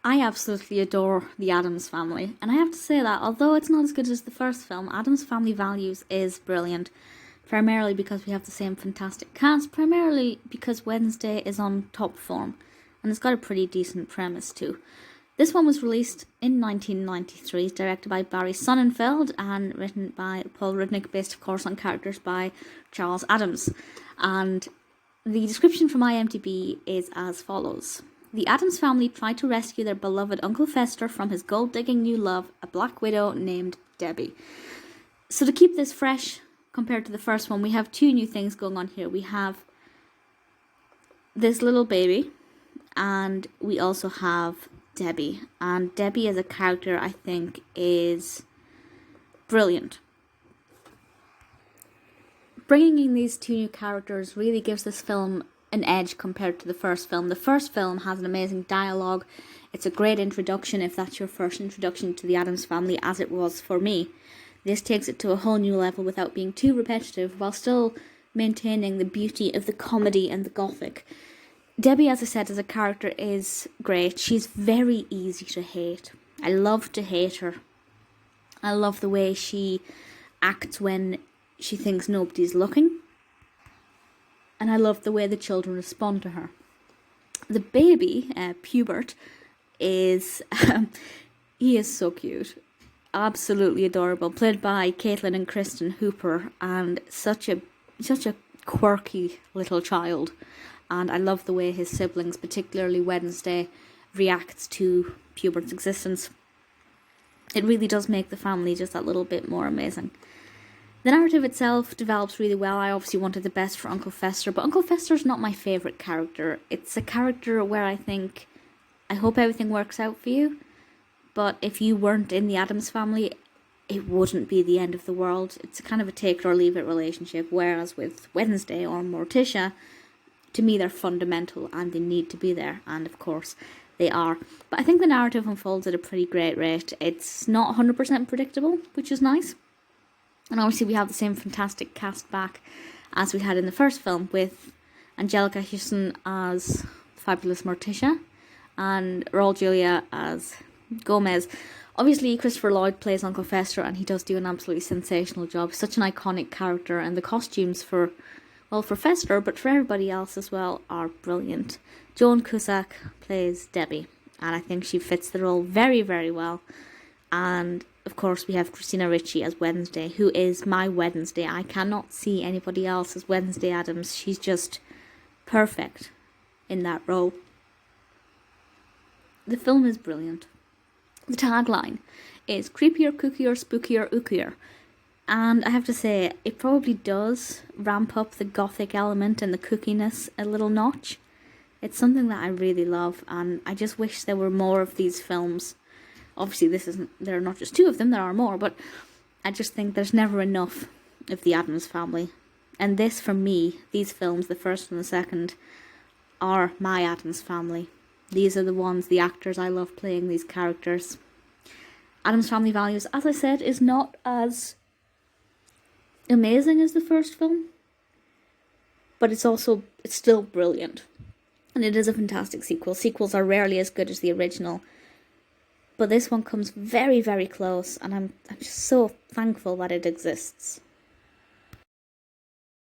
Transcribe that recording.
I absolutely adore the Addams Family, and I have to say that although it's not as good as the first film, Addams Family Values is brilliant, primarily because we have the same fantastic cast, primarily because Wednesday is on top form, and it's got a pretty decent premise too. This one was released in 1993, directed by Barry Sonnenfeld, and written by Paul Rudnick, based of course on characters by Charles Addams. And the description from IMDb is as follows. The Addams family tried to rescue their beloved Uncle Fester from his gold-digging new love, a black widow named Debbie. So to keep this fresh compared to the first one, we have two new things going on here. We have this little baby, and we also have Debbie. And Debbie as a character, I think, is brilliant. Bringing in these two new characters really gives this film an edge compared to the first film. The first film has an amazing dialogue. It's a great introduction if that's your first introduction to the Addams family, as it was for me. This takes it to a whole new level without being too repetitive, while still maintaining the beauty of the comedy and the gothic. Debbie, as I said, as a character is great. She's very easy to hate. I love to hate her. I love the way she acts when she thinks nobody's looking. And I love the way the children respond to her. The baby, Pubert, is he is so cute, absolutely adorable. Played by Caitlin and Kristen Hooper, and such a quirky little child. And I love the way his siblings, particularly Wednesday, reacts to Pubert's existence. It really does make the family just that little bit more amazing. The narrative itself develops really well. I obviously wanted the best for Uncle Fester, but Uncle Fester's not my favourite character. It's a character where I think, I hope everything works out for you, but if you weren't in the Addams family, it wouldn't be the end of the world. It's a kind of a take it or leave it relationship, whereas with Wednesday or Morticia, to me they're fundamental and they need to be there, and of course they are. But I think the narrative unfolds at a pretty great rate. It's not 100% predictable, which is nice. And obviously we have the same fantastic cast back as we had in the first film, with Anjelica Huston as fabulous Morticia and Raul Julia as Gomez. Obviously Christopher Lloyd plays Uncle Fester, and he does do an absolutely sensational job. Such an iconic character, and the costumes for Fester, but for everybody else as well, are brilliant. Joan Cusack plays Debbie, and I think she fits the role very, very well. And of course we have Christina Ricci as Wednesday, who is my Wednesday. I cannot see anybody else as Wednesday Addams. She's just perfect in that role. The film is brilliant. The tagline is creepier, kookier, spookier, ookier. And I have to say, it probably does ramp up the gothic element and the kookiness a little notch. It's something that I really love, and I just wish there were more of these films. Obviously, there are not just two of them, there are more, but I just think there's never enough of the Addams family. And this, for me, these films, the first and the second, are my Addams family. These are the ones, the actors I love playing these characters. Addams Family Values, as I said, is not as amazing as the first film, but it's still brilliant. And it is a fantastic sequel. Sequels are rarely as good as the original, but this one comes very, very close, and I'm just so thankful that it exists.